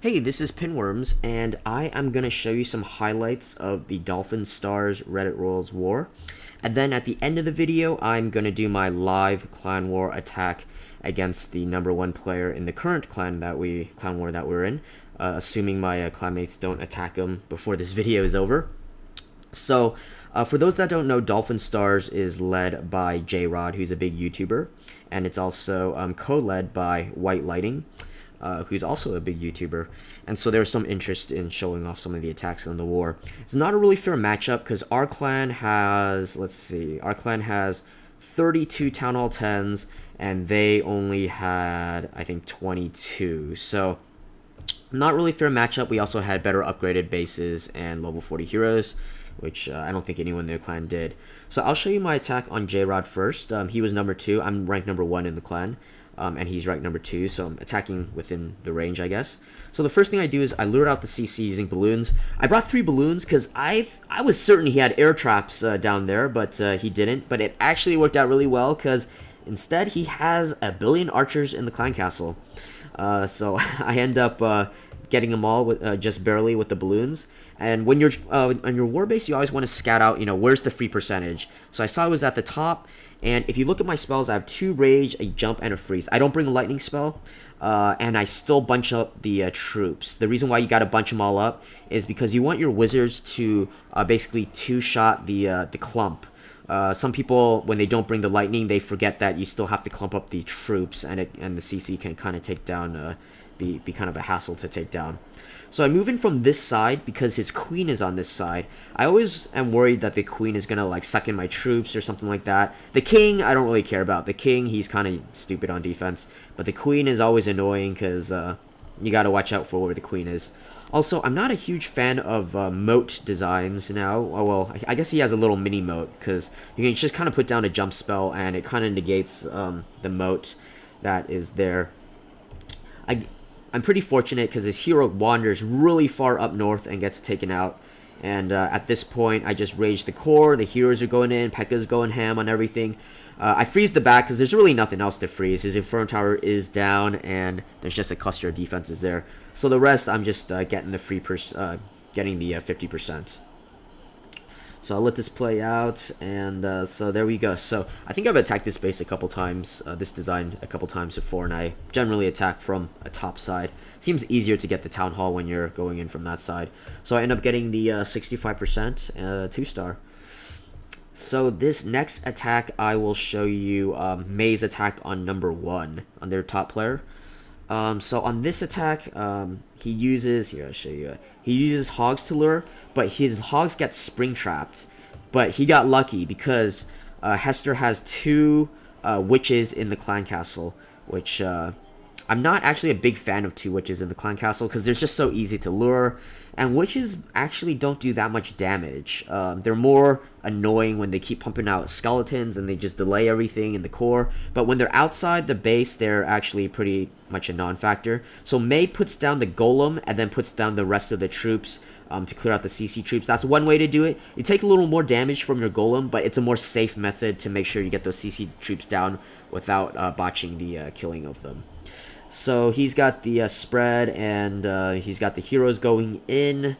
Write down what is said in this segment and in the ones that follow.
Hey, this is Pinworms, and I am going to show you some highlights of the Dolphin Stars Reddit Royals War. And then at the end of the video, I'm going to do my live clan war attack against the #1 player in the current clan war that we're in, assuming my clanmates don't attack him before this video is over. So, for those that don't know, Dolphin Stars is led by Jrod, who's a big YouTuber, and it's also co-led by White Lighting, who's also a big YouTuber, and so there's some interest in showing off some of the attacks on the war. It's not a really fair matchup because our clan has, 32 Town Hall 10s, and they only had, I think, 22, so not really fair matchup. We also had better upgraded bases and level 40 heroes, which I don't think anyone in the clan did. So I'll show you my attack on Jrod first. He was number 2. I'm ranked number 1 in the clan. And he's ranked number 2, so I'm attacking within the range, I guess. So the first thing I do is I lured out the CC using balloons. I brought 3 balloons because I was certain he had air traps down there, but he didn't. But it actually worked out really well because instead he has a billion archers in the clan castle. So I end up getting them all with, just barely with the balloons. And when you're on your war base, you always want to scout out, where's the free percentage. So I saw it was at the top, and if you look at my spells, I have 2 rage, a jump, and a freeze. I don't bring a lightning spell, and I still bunch up the troops. The reason why you got to bunch them all up is because you want your wizards to basically two-shot the clump. Some people, when they don't bring the lightning, they forget that you still have to clump up the troops, and the CC can kind of take down, be kind of a hassle to take down. So I move in from this side because his queen is on this side. I always am worried that the queen is gonna suck in my troops or something like that. The king, I don't really care about. The king, he's kind of stupid on defense, but the queen is always annoying because you gotta watch out for where the queen is. Also, I'm not a huge fan of moat designs now. Oh, well, I guess he has a little mini moat because you can just kind of put down a jump spell and it kind of negates the moat that is there. I'm pretty fortunate because his hero wanders really far up north and gets taken out. And at this point, I just rage the core. The heroes are going in. P.E.K.K.A.'s going ham on everything. I freeze the back because there's really nothing else to freeze. His Inferno Tower is down, and there's just a cluster of defenses there. So the rest, I'm just getting the 50%. So I'll let this play out, and so there we go. So I think I've attacked this base a couple times, this design a couple times before, and I generally attack from a top side. Seems easier to get the Town Hall when you're going in from that side. So I end up getting the 65% 2-star. So this next attack, I will show you May's attack on #1, on their top player. So on this attack, he uses, here I'll show you, he uses hogs to lure, but his hogs get spring trapped. But he got lucky because Hester has 2 witches in the clan castle, which I'm not actually a big fan of 2 witches in the clan castle because they're just so easy to lure, and witches actually don't do that much damage. They're more annoying when they keep pumping out skeletons and they just delay everything in the core, but when they're outside the base, they're actually pretty much a non-factor. So May puts down the golem and then puts down the rest of the troops to clear out the CC troops. That's one way to do it. You take a little more damage from your golem, but it's a more safe method to make sure you get those CC troops down without botching the killing of them. So he's got the spread, and he's got the heroes going in.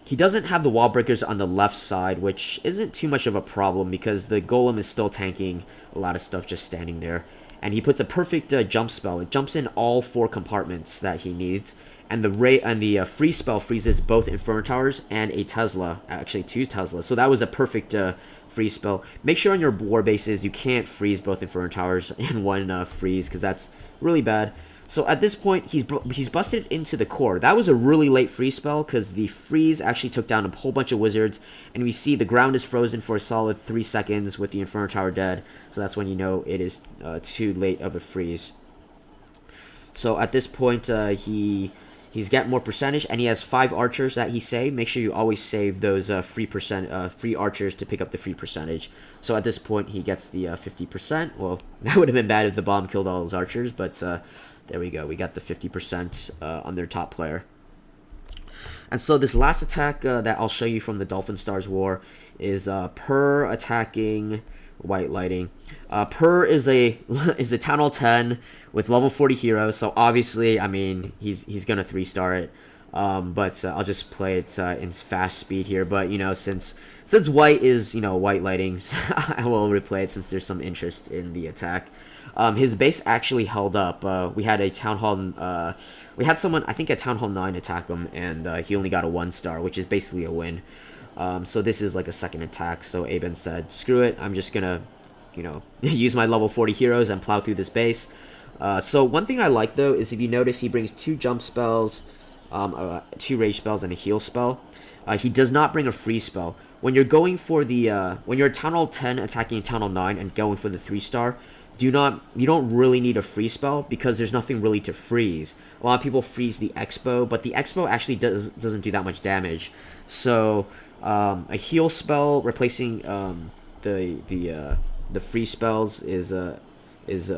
He doesn't have the wall breakers on the left side, which isn't too much of a problem because the golem is still tanking a lot of stuff just standing there. And he puts a perfect jump spell. It jumps in all 4 compartments that he needs. And the freeze spell freezes both Inferno Towers and a Tesla, actually 2 Teslas. So that was a perfect freeze spell. Make sure on your war bases you can't freeze both Inferno Towers in one freeze because that's really bad. So at this point, he's busted into the core. That was a really late freeze spell because the freeze actually took down a whole bunch of wizards, and we see the ground is frozen for a solid 3 seconds with the Inferno Tower dead. So that's when you know it is too late of a freeze. So at this point, he's got more percentage, and he has 5 archers that he saved. Make sure you always save those free archers to pick up the free percentage. So at this point, he gets the 50%. Well, that would have been bad if the bomb killed all his archers, but there we go. We got the 50% on their top player. And so this last attack that I'll show you from the Dolphin Stars War is Per attacking white lighting. Per is a is a Town Hall 10 with level 40 hero, so obviously, I mean, he's gonna 3-star it. But I'll just play it in fast speed here. But you know, since white is, you know, white lighting, I will replay it since there's some interest in the attack. His base actually held up. We had a Town Hall. We had someone, I think, a Town Hall 9 attack him, and he only got a 1-star, which is basically a win. So this is like a second attack. So Aben said, "Screw it, I'm just gonna, you know, use my level 40 heroes and plow through this base." So one thing I like though is if you notice, he brings 2 jump spells, 2 rage spells, and a heal spell. He does not bring a freeze spell. When you're going for the when you're Town Hall 10 attacking Town Hall 9 and going for the 3-star, you don't really need a freeze spell because there's nothing really to freeze. A lot of people freeze the Expo, but the Expo actually doesn't do that much damage. So a heal spell replacing the freeze spells is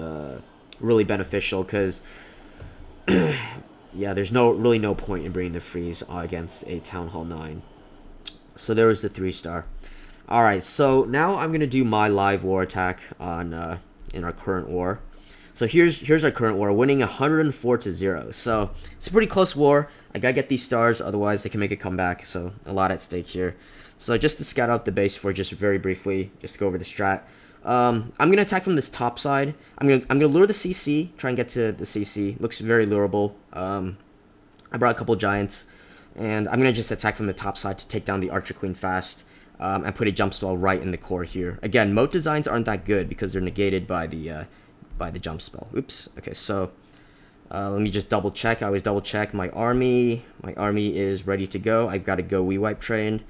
really beneficial because yeah, there's really no point in bringing the freeze against a Town Hall 9. So there was the 3-star. Alright, so now I'm gonna do my live war attack on in our current war. So here's our current war, winning 104-0. So it's a pretty close war. I gotta get these stars, otherwise they can make a comeback. So a lot at stake here. So just to scout out the base for just very briefly, just to go over the strat. I'm gonna attack from this top side. I'm gonna lure the CC, try and get to the CC. Looks very lureable. I brought a couple giants, and I'm gonna just attack from the top side to take down the Archer Queen fast, and put a jump spell right in the core here. Again, moat designs aren't that good because they're negated by the jump spell. Oops. Okay, so let me just double check. I always double check my army. My army is ready to go. I've got a go we wipe trained.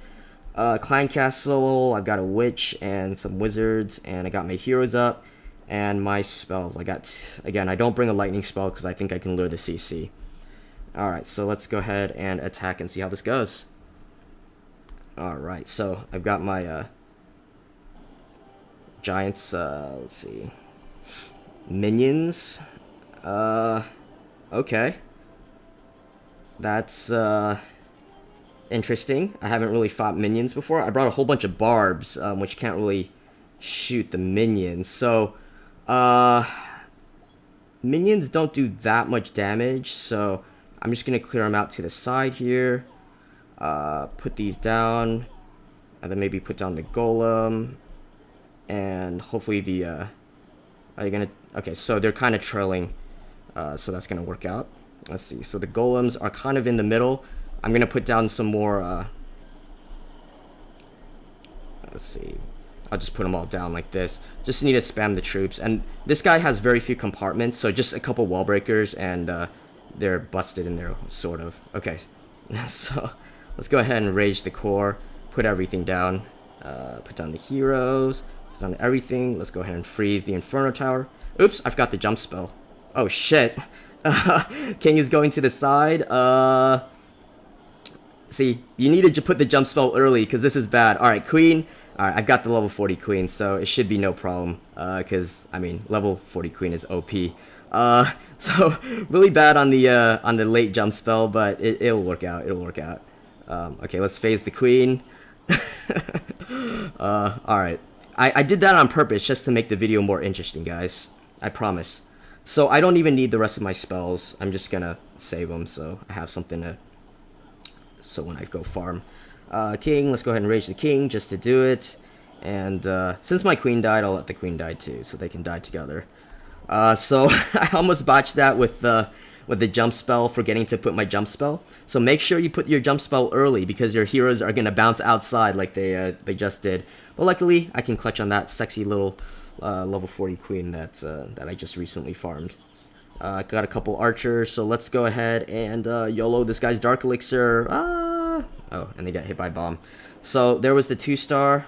Clan Castle, I've got a witch and some wizards, and I got my heroes up, and my spells. I got, again, I don't bring a lightning spell because I think I can lure the CC. Alright, so let's go ahead and attack and see how this goes. Alright, so I've got my giants, let's see, minions. Okay. That's interesting. I haven't really fought minions before. I brought a whole bunch of barbs, which can't really shoot the minions. So, minions don't do that much damage, so I'm just going to clear them out to the side here. Put these down, and then maybe put down the golem, and hopefully the, are you going to, okay, so they're kind of trailing, so that's going to work out. Let's see, so the golems are kind of in the middle. I'm going to put down some more, let's see, I'll just put them all down like this. Just need to spam the troops, and this guy has very few compartments, so just a couple wall breakers, and they're busted in there, sort of. Okay, so let's go ahead and rage the core, put everything down, put down the heroes, put down everything. Let's go ahead and freeze the Inferno Tower. Oops, I forgot the jump spell. Oh shit. King is going to the side. See, you needed to put the jump spell early because this is bad. Alright, Queen. Alright, I've got the level 40 Queen, so it should be no problem. Because, I mean, level 40 Queen is OP. So, really bad on the late jump spell, but it'll work out. It'll work out. Okay, let's phase the Queen. Alright. I did that on purpose just to make the video more interesting, guys. I promise. So, I don't even need the rest of my spells. I'm just gonna save them so I have something to... So when I go farm. King, let's go ahead and rage the king just to do it. And since my queen died, I'll let the queen die too, so they can die together. So I almost botched that with the jump spell, forgetting to put my jump spell. So make sure you put your jump spell early because your heroes are gonna bounce outside like they just did. But luckily, I can clutch on that sexy little level 40 queen that I just recently farmed. Got a couple archers, so let's go ahead and YOLO this guy's Dark Elixir. Oh, and they got hit by bomb. So there was the 2-star.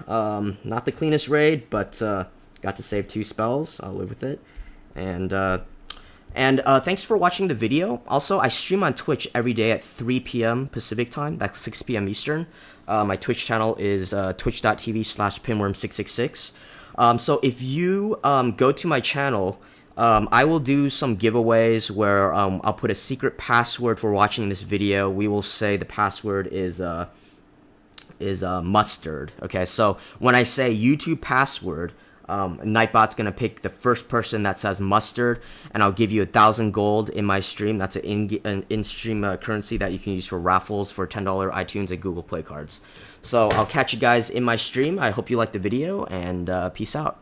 Not the cleanest raid, but got to save 2 spells. I'll live with it. And thanks for watching the video. Also, I stream on Twitch every day at 3 p.m. Pacific time. That's 6 p.m. Eastern. My Twitch channel is twitch.tv/pinworm666. So if you go to my channel, I will do some giveaways where I'll put a secret password for watching this video. We will say the password is mustard. Okay, so when I say YouTube password, Nightbot's gonna pick the first person that says mustard, and I'll give you 1,000 gold in my stream. That's an in-stream currency that you can use for raffles for $10 iTunes and Google Play cards. So I'll catch you guys in my stream. I hope you liked the video, and peace out.